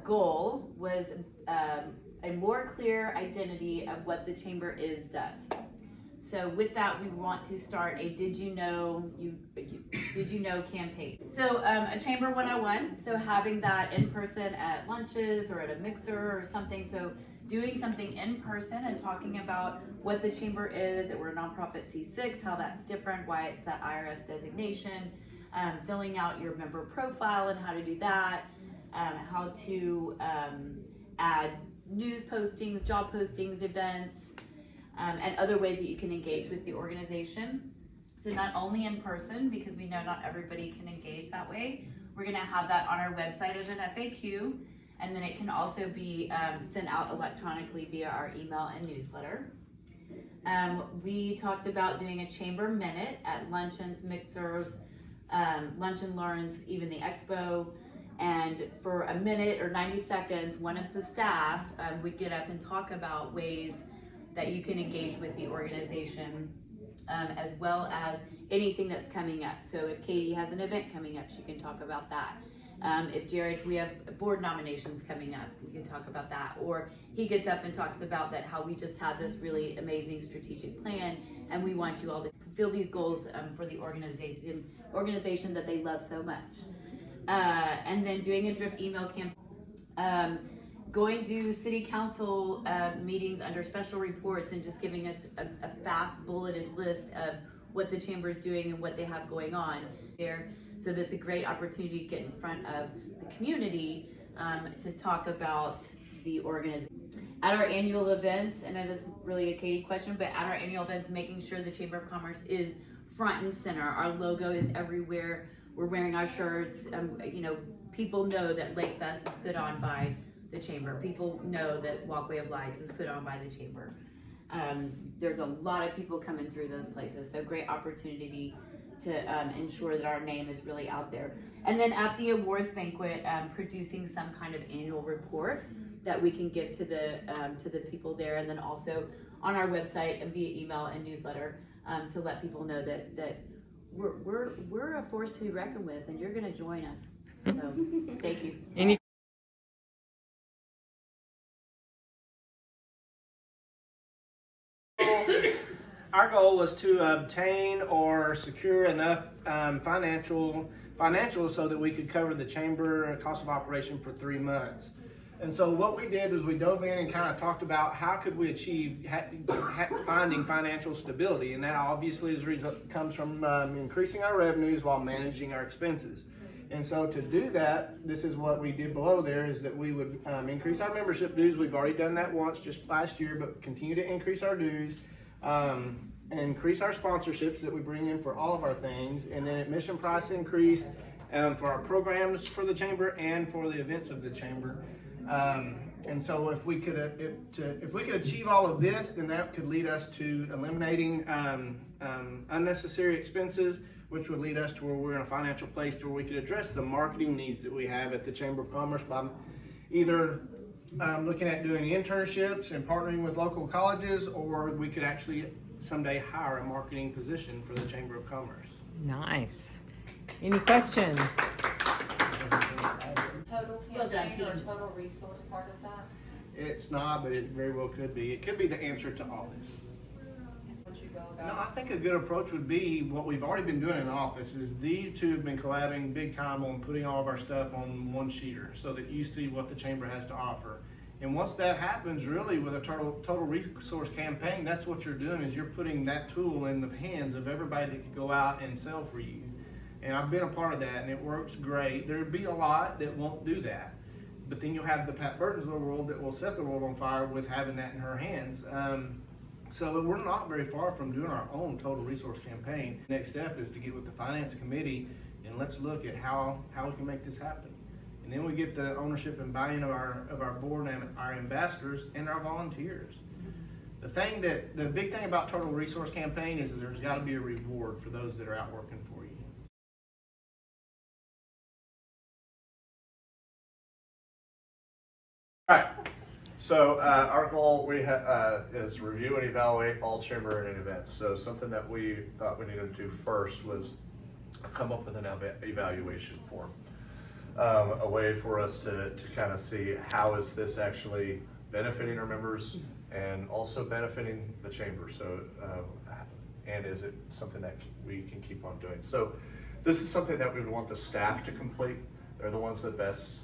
goal was a more clear identity of what the chamber does. So with that, we want to start a did you know campaign. So a chamber 101, so having that in person at lunches or at a mixer or something. So doing something in person and talking about what the chamber is, that we're a nonprofit C6, how that's different, why it's that IRS designation, filling out your member profile and how to do that, how to add news postings, job postings, events, and other ways that you can engage with the organization. So not only in person, because we know not everybody can engage that way, we're gonna have that on our website as an FAQ, and then it can also be sent out electronically via our email and newsletter. We talked about doing a chamber minute at luncheons, mixers, lunch and learns, even the expo. And for a minute or 90 seconds, one of the staff would get up and talk about ways that you can engage with the organization, as well as anything that's coming up. So if Katie has an event coming up, she can talk about that. If Jared, we have board nominations coming up, we can talk about that. Or he gets up and talks about that, how we just had this really amazing strategic plan, and we want you all to fulfill these goals for the organization that they love so much. And then doing a drip email campaign, going to city council meetings under special reports and just giving us a fast bulleted list of what the chamber is doing and what they have going on there. So that's a great opportunity to get in front of the community to talk about the organization. At our annual events, I know this is really a Katie question, but at our annual events, making sure the Chamber of Commerce is front and center. Our logo is everywhere. We're wearing our shirts. You know, people know that Lake Fest is put on by the chamber. People know that Walkway of Lights is put on by the chamber. There's a lot of people coming through those places, so great opportunity to ensure that our name is really out there. And then at the awards banquet, producing some kind of annual report that we can give to the people there, and then also on our website and via email and newsletter to let people know that we're a force to be reckoned with, and you're going to join us. So thank you. Our goal was to obtain or secure enough financials so that we could cover the chamber cost of operation for 3 months. And so what we did was we dove in and kind of talked about how could we achieve finding financial stability, and that obviously comes from increasing our revenues while managing our expenses. And so to do that, this is what we did below there, is that we would increase our membership dues. We've already done that once just last year, but continue to increase our dues, increase our sponsorships that we bring in for all of our things, and then admission price increase for our programs for the chamber and for the events of the chamber. And so if we could achieve all of this, then that could lead us to eliminating unnecessary expenses, which would lead us to where we're in a financial place to where we could address the marketing needs that we have at the Chamber of Commerce by either looking at doing internships and partnering with local colleges, or we could actually someday hire a marketing position for the Chamber of Commerce. Nice. Any questions? Total campaign or total resource part of that? It's not, but it very well could be. It could be the answer to all this. Would you go about? No, I think a good approach would be what we've already been doing in the office is these two have been collabing big time on putting all of our stuff on one sheeter so that you see what the chamber has to offer. And once that happens, really with a total resource campaign, that's what you're doing, is you're putting that tool in the hands of everybody that could go out and sell for you. And I've been a part of that, and it works great. There'd be a lot that won't do that. But then you'll have the Pat Burtons of the world that will set the world on fire with having that in her hands. So we're not very far from doing our own total resource campaign. Next step is to get with the finance committee and let's look at how we can make this happen. And then we get the ownership and buy-in of our board and our ambassadors and our volunteers. The big thing about total resource campaign is that there's got to be a reward for those that are out working for you. All right. So our goal is review and evaluate all chamber and events. So something that we thought we needed to do first was come up with an evaluation form. a way for us to kind of see how is this actually benefiting our members and also benefiting the chamber. So, and is it something that we can keep on doing? So this is something that we would want the staff to complete. They're the ones that best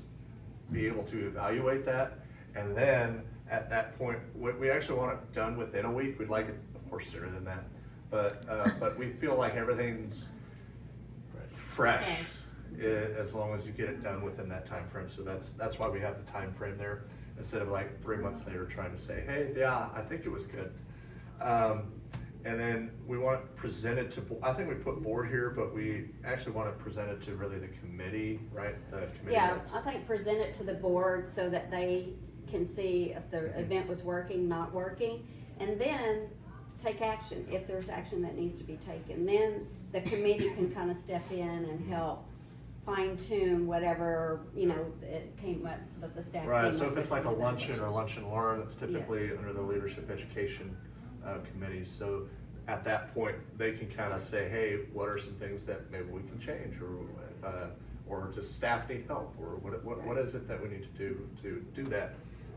be able to evaluate that. And then at that point, we actually want it done within a week. We'd like it, of course, sooner than that. But we feel like everything's fresh as long as you get it done within that time frame. So that's why we have the time frame there, instead of like 3 months later trying to say, hey, yeah, I think it was good. And then we want to present it to, I think we put board here, but we actually want to present it to really the committee, right? The committee. Yeah, I think present it to the board so that they can see if the event was working, not working, and then take action if there's action that needs to be taken. Then the committee can kind of step in and help fine tune whatever, it came up with the staff. Right, so if it's like a luncheon or lunch and learn, that's typically under the leadership education committee. So at that point, they can kind of say, hey, what are some things that maybe we can change, or does staff need help, or what is it that we need to do that?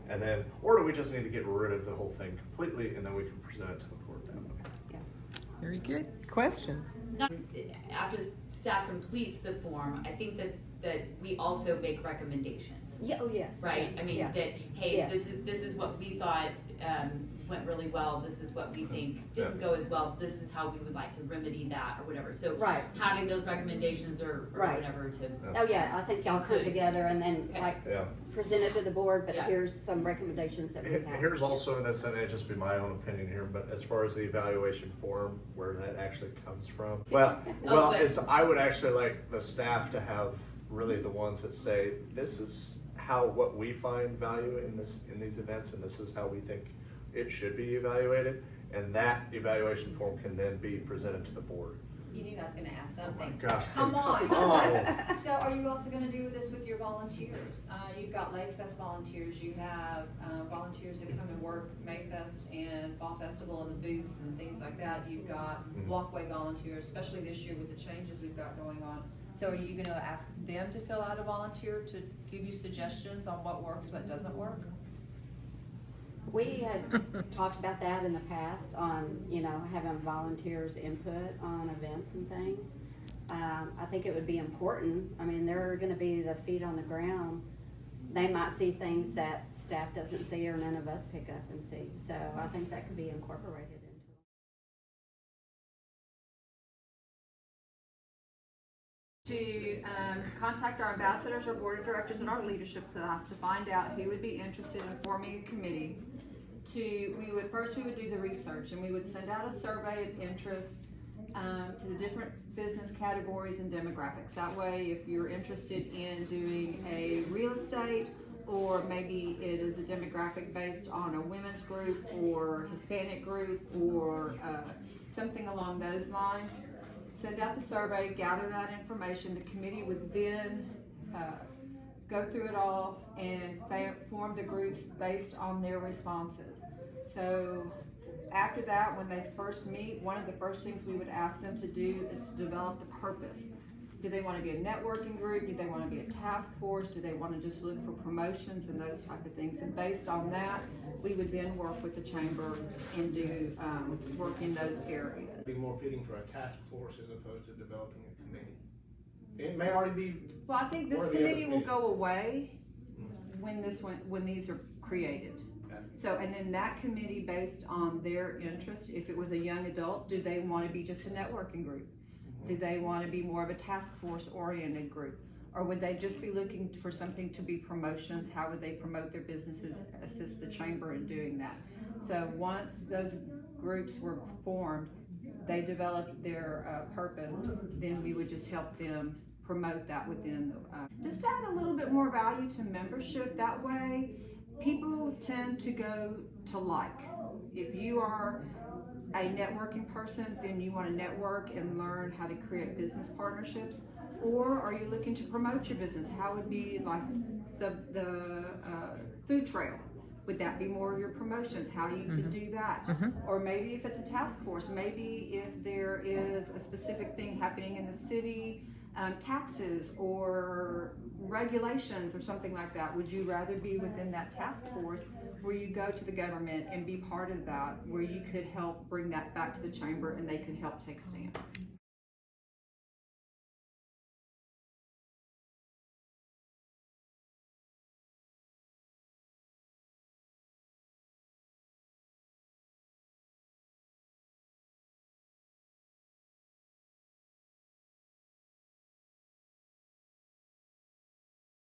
And then, or do we just need to get rid of the whole thing completely, and then we can present it to the board that way? Yeah. Very good. Questions? After staff completes the form, I think that we also make recommendations. Yeah, oh, yes. Right? Yeah. I mean, Yeah. that, hey, Yes. this is what we thought went really well, this is what we think didn't go as well, this is how we would like to remedy that, or whatever. So Right. having those recommendations or Right. whatever to, Oh, yeah, I think y'all come together and then Okay. like Yeah. present it to the board, but Yeah. here's some recommendations that we have. Here's also, and this may just be my own opinion here, but as far as the evaluation form, where that actually comes from. Well, but- is I would actually like the staff to have really the ones that say, this is what we find value in these events, and this is how we think it should be evaluated, and that evaluation form can then be presented to the board. You knew I was gonna ask Oh something. my gosh. Come on. on. So are you also gonna do this with your volunteers? You've got Lake Fest volunteers, you have volunteers that come and work Mayfest and Fall Festival and the booths and things like that. You've got walkway volunteers, especially this year with the changes we've got going on. So are you gonna ask them to fill out a volunteer to give you suggestions on what works, what doesn't work? We had talked about that in the past on, having volunteers input on events and things. I think it would be important. I mean, they're gonna be the feet on the ground. They might see things that staff doesn't see or none of us pick up and see. So I think that could be incorporated into it. To contact our ambassadors, our board of directors, and our leadership class to find out who would be interested in forming a committee. We would do the research, and we would send out a survey of interest to the different business categories and demographics. That way, if you're interested in doing a real estate, or maybe it is a demographic based on a women's group or Hispanic group or something along those lines, send out the survey, gather that information. The committee would then go through it all and form the groups based on their responses. So after that, when they first meet, one of the first things we would ask them to do is to develop the purpose. Do they want to be a networking group? Do they want to be a task force? Do they want to just look for promotions and those type of things? And based on that, we would then work with the chamber and do work in those areas. Be more fitting for a task force as opposed to developing a committee. It may already be. Well, I think this Or the committee other will committee. go away when these are created. Okay. So, and then that committee, based on their interest, if it was a young adult, do they want to be just a networking group? Do they want to be more of a task force oriented group? Or would they just be looking for something to be promotions? How would they promote their businesses, assist the chamber in doing that? So once those groups were formed, they developed their purpose, then we would just help them promote that within, just to add a little bit more value to membership. That way, people tend to go to like. If you are a networking person, then you want to network and learn how to create business partnerships. Or are you looking to promote your business? How would be like the food trail? Would that be more of your promotions? How you could do that? Or maybe if it's a task force, maybe if there is a specific thing happening in the city, taxes or regulations or something like that? Would you rather be within that task force where you go to the government and be part of that, where you could help bring that back to the chamber and they could help take stands?